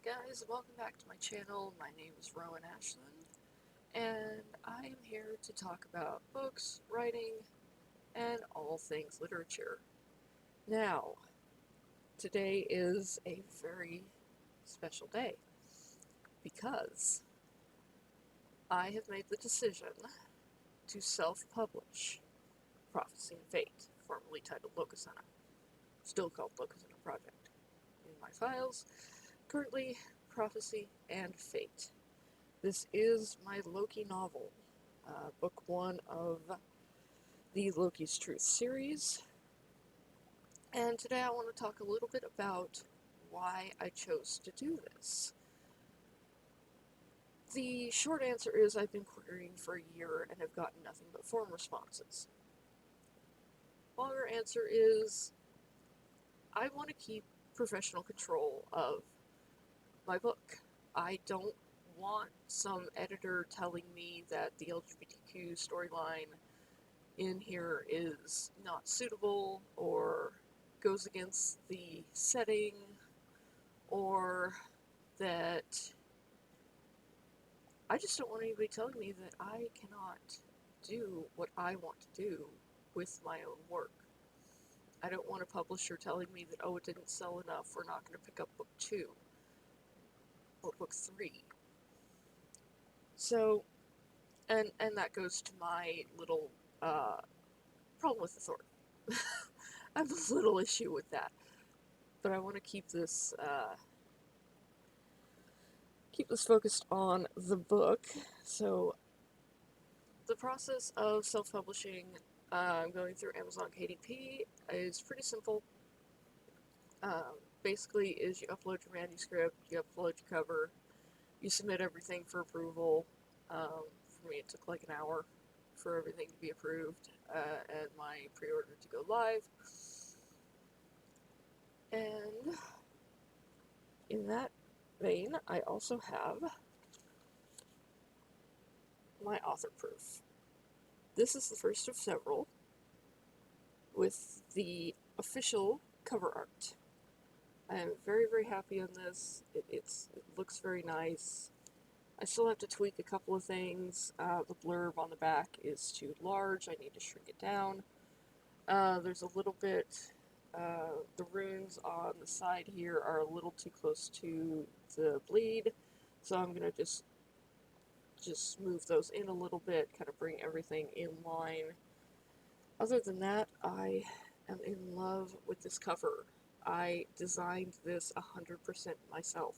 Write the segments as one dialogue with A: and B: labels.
A: guys, welcome back to my channel. My name is Rowan Ashland, and I am here to talk about books, writing, and all things literature. Now, today is a very special day because I have made the decision to self-publish Prophecy and Fate, formerly titled Locusana, still called Locusana Project. In my files, currently Prophecy and Fate. This is my Loki novel, book one of the Loki's Truth series, and today I want to talk a little bit about why I chose to do this. The short answer is I've been querying for a year and have gotten nothing but form responses. Longer answer is I want to keep professional control of my book. I don't want some editor telling me that the LGBTQ storyline in here is not suitable or goes against the setting, or that I just don't want anybody telling me that I cannot do what I want to do with my own work. I don't want a publisher telling me that, oh, it didn't sell enough, we're not going to pick up book 2 or book 3. So, and that goes to my little problem with authority. I have a little issue with that, but I want to keep this focused on the book. So the process of self-publishing, going through Amazon KDP, is pretty simple. Basically is you upload your manuscript, you upload your cover, you submit everything for approval. For me it took like an hour for everything to be approved, and my pre-order to go live. And in that vein, I also have my author proof. This is the first of several with the official cover art. I am very, very happy on this. It looks very nice. I still have to tweak a couple of things. The blurb on the back is too large. I need to shrink it down. There's a little bit, the runes on the side here are a little too close to the bleed, so I'm going to just move those in a little bit, kind of bring everything in line. Other than that, I am in love with this cover. I designed this 100% myself,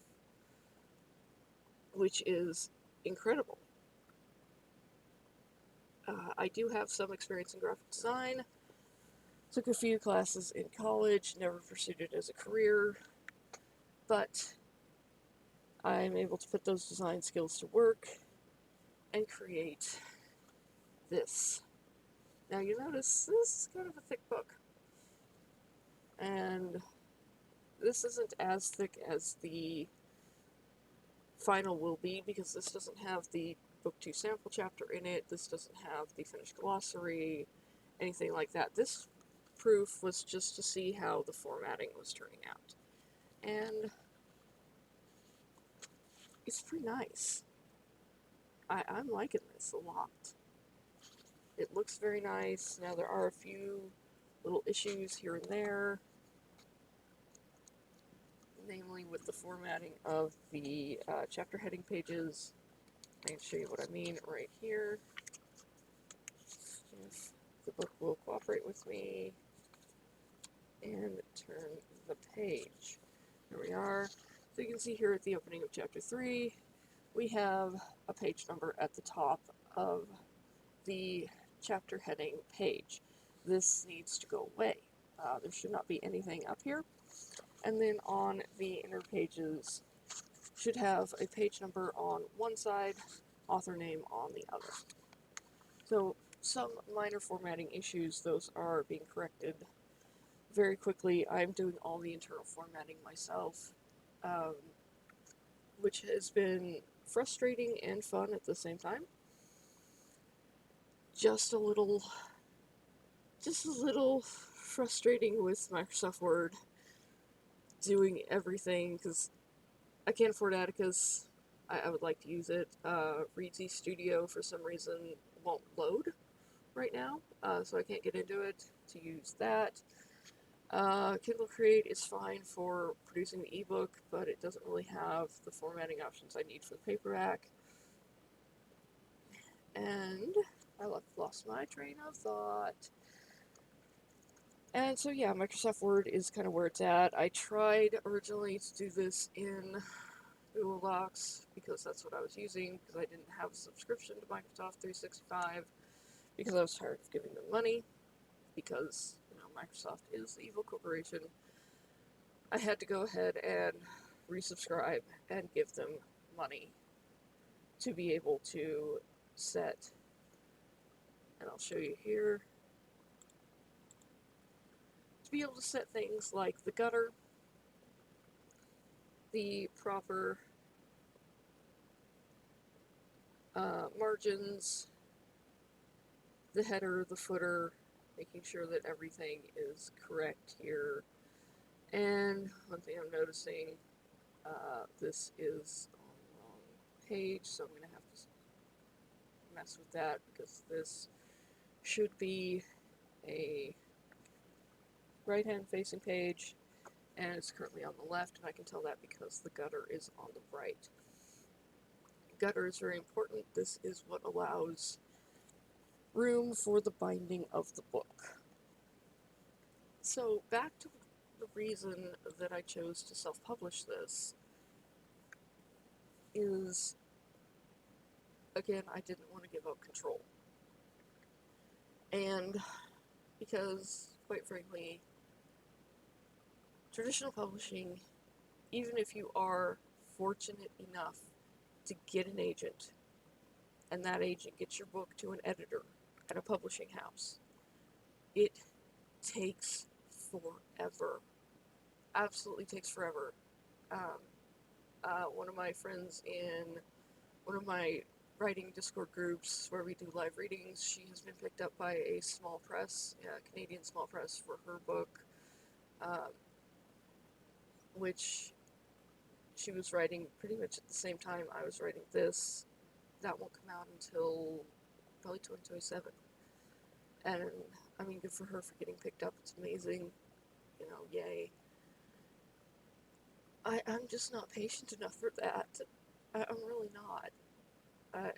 A: which is incredible. I do have some experience in graphic design. Took a few classes in college, never pursued it as a career, but I'm able to put those design skills to work and create this. Now you notice this is kind of a thick book, and this isn't as thick as the final will be because this doesn't have the book 2 sample chapter in it, this doesn't have the finished glossary, anything like that. This proof was just to see how the formatting was turning out, and it's pretty nice. I'm liking this a lot. It looks very nice. Now there are a few little issues here and there, namely with the formatting of the chapter heading pages. I can show you what I mean right here. If the book will cooperate with me and turn the page. Here we are. So you can see here at the opening of chapter 3, we have a page number at the top of the chapter heading page. This needs to go away. There should not be anything up here. And then on the inner pages should have a page number on one side, author name on the other. So some minor formatting issues, those are being corrected very quickly. I'm doing all the internal formatting myself, which has been frustrating and fun at the same time. Just a little frustrating with Microsoft Word doing everything, because I can't afford Atticus. I would like to use it. Reedsy Studio, for some reason, won't load right now, so I can't get into it to use that. Kindle Create is fine for producing the ebook, but it doesn't really have the formatting options I need for the paperback. And I lost my train of thought. And so yeah, Microsoft Word is kind of where it's at. I tried originally to do this in Google Docs because that's what I was using, because I didn't have a subscription to Microsoft 365, because I was tired of giving them money, because, you know, Microsoft is the evil corporation. I had to go ahead and resubscribe and give them money to be able to set, and I'll show you here, to be able to set things like the gutter, the proper margins, the header, the footer, making sure that everything is correct here. And one thing I'm noticing, this is on the wrong page, so I'm going to have to mess with that, because this should be a right-hand facing page, and it's currently on the left, and I can tell that because the gutter is on the right. Gutter is very important. This is what allows room for the binding of the book. So back to the reason that I chose to self-publish this is, again, I didn't want to give up control. And because, quite frankly, traditional publishing, even if you are fortunate enough to get an agent, and that agent gets your book to an editor at a publishing house, it takes forever. Absolutely takes forever. Um, One of my friends in one of my writing Discord groups where we do live readings, she has been picked up by a small press, Canadian small press, for her book, um, which she was writing pretty much at the same time I was writing this. That won't come out until probably 2027. And I mean, good for her for getting picked up. It's amazing. You know, yay. I'm just not patient enough for that. I'm really not. I,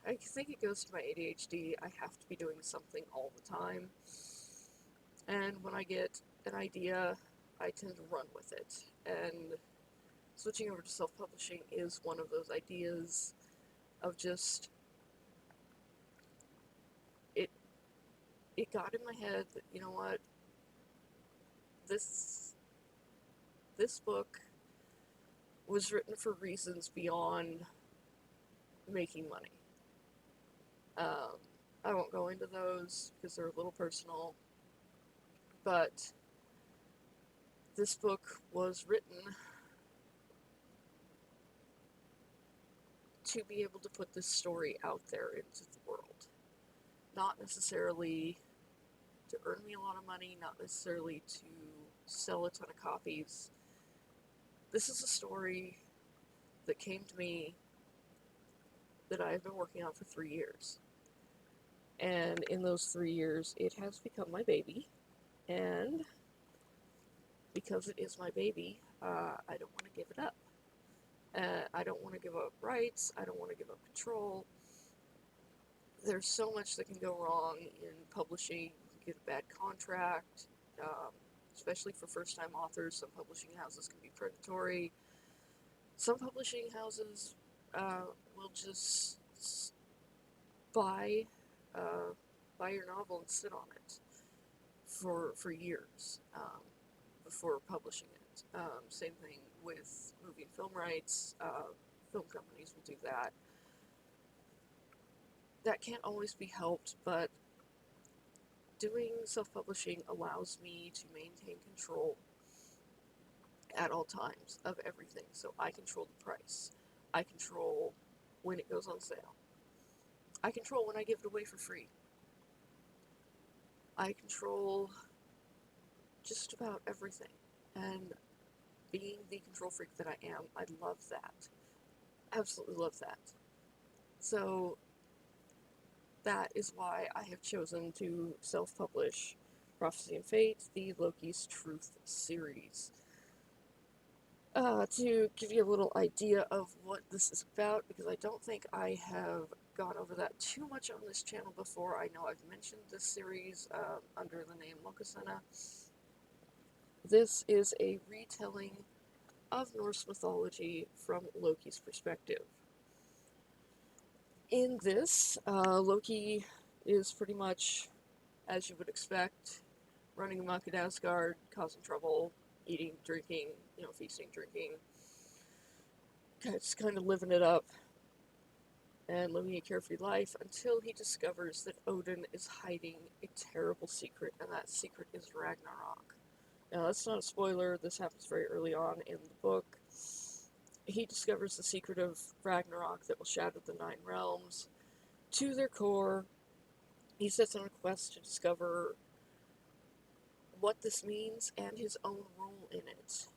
A: I think it goes to my ADHD. I have to be doing something all the time. And when I get an idea, I tend to run with it. And switching over to self-publishing is one of those ideas of just, it it got in my head that, you know what, this book was written for reasons beyond making money. Um, I won't go into those because they're a little personal, but this book was written to be able to put this story out there into the world. Not necessarily to earn me a lot of money, not necessarily to sell a ton of copies. This is a story that came to me that I've been working on for 3 years. And in those 3 years, it has become my baby. And because it is my baby, I don't want to give it up. I don't want to give up rights. I don't want to give up control. There's so much that can go wrong in publishing. You get a bad contract, especially for first-time authors. Some publishing houses can be predatory. Some publishing houses will just buy your novel and sit on it for years before publishing it. Same thing with movie and film rights. Film companies will do that. That can't always be helped, but doing self-publishing allows me to maintain control at all times of everything. So I control the price. I control when it goes on sale. I control when I give it away for free. I control just about everything. And being the control freak that I am, I love that. Absolutely love that. So that is why I have chosen to self-publish Prophecy and Fate, the Loki's Truth series. To give you a little idea of what this is about, because I don't think I have gone over that too much on this channel before. I know I've mentioned this series under the name Lokasena. This is a retelling of Norse mythology from Loki's perspective. In this, Loki is pretty much, as you would expect, running amok at Asgard, causing trouble, eating, drinking, feasting, drinking, just kind of living it up and living a carefree life until he discovers that Odin is hiding a terrible secret, and that secret is Ragnarok. Now, that's not a spoiler, this happens very early on in the book. He discovers the secret of Ragnarok that will shatter the 9 realms to their core. He sets on a quest to discover what this means and his own role in it,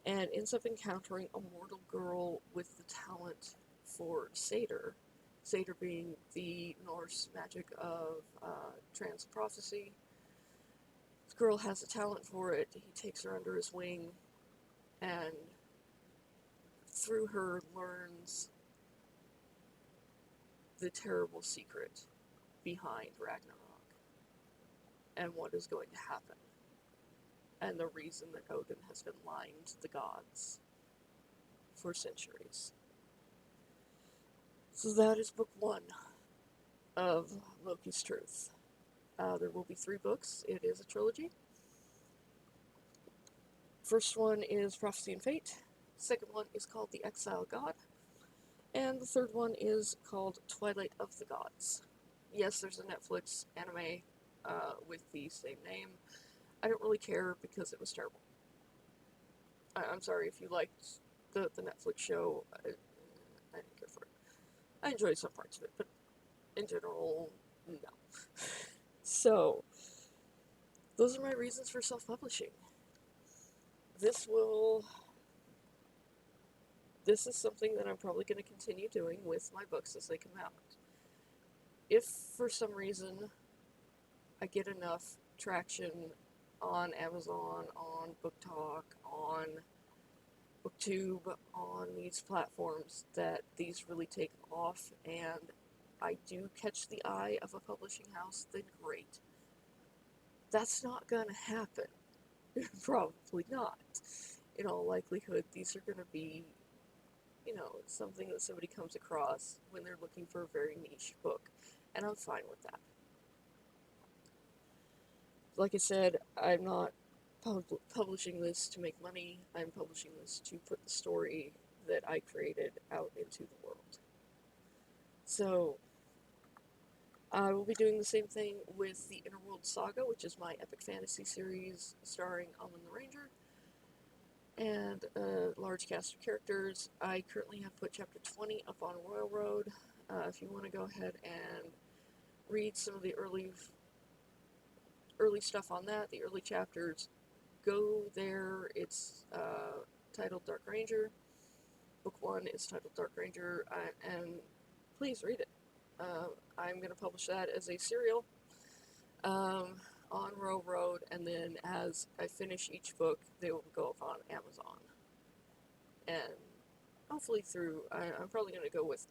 A: and ends up encountering a mortal girl with the talent for Satyr. Satyr being the Norse magic of trans prophecy. This girl has a talent for it. He takes her under his wing, and through her learns the terrible secret behind Ragnarok and what is going to happen, and the reason that Odin has been lying to the gods for centuries. So that is book 1 of Loki's Truth. There will be 3 books. It is a trilogy. First one is Prophecy and Fate. Second one is called The Exile God. And the third one is called Twilight of the Gods. Yes, there's a Netflix anime with the same name. I don't really care because it was terrible. I'm sorry if you liked the Netflix show. I didn't care for it. I enjoyed some parts of it, but in general, no. So, those are my reasons for self-publishing. This is something that I'm probably going to continue doing with my books as they come out. If for some reason I get enough traction on Amazon, on BookTok, on BookTube, on these platforms that these really take off and I do catch the eye of a publishing house, then great. That's not going to happen. Probably not. In all likelihood, these are going to be, something that somebody comes across when they're looking for a very niche book, and I'm fine with that. Like I said, I'm not publishing this to make money. I'm publishing this to put the story that I created out into the world. So, I will be doing the same thing with the Interworld Saga, which is my epic fantasy series starring Almond the Ranger, and a large cast of characters. I currently have put chapter 20 up on Royal Road. If you want to go ahead and read some of the early stuff on that, the early chapters, go there. It's titled Dark Ranger. Book 1 is titled Dark Ranger, and please read it. I'm going to publish that as a serial on Row Road, and then as I finish each book, they will go up on Amazon. And hopefully I'm probably going to go with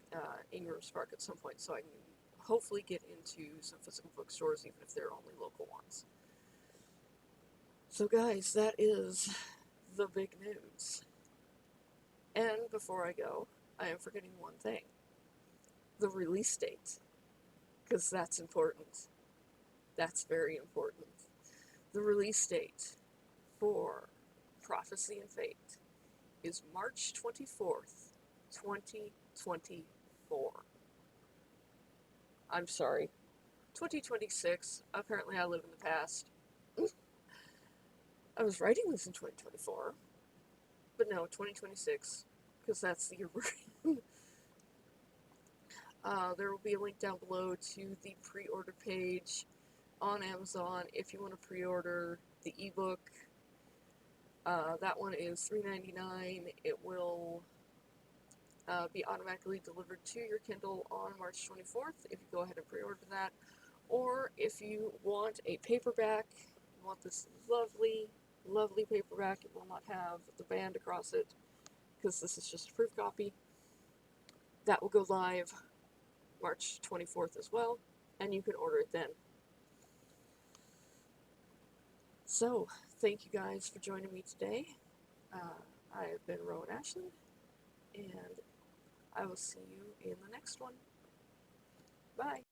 A: Ingram Spark at some point, so I can hopefully get into some physical bookstores, even if they're only local ones. So guys, that is the big news. And before I go, I am forgetting one thing. The release date. Because that's important. That's very important. The release date for Prophecy and Fate is March 24th, 2024. I'm sorry. 2026. Apparently I live in the past. I was writing this in 2024. But no, 2026. Because that's the year we're in. There will be a link down below to the pre-order page on Amazon if you want to pre-order the ebook. That one is $3.99. It will be automatically delivered to your Kindle on March 24th if you go ahead and pre-order that. Or if you want a paperback, you want this lovely, lovely paperback, it will not have the band across it because this is just a proof copy. That will go live March 24th as well, and you can order it then. So, thank you guys for joining me today. I have been Rowan Ashland, and I will see you in the next one. Bye.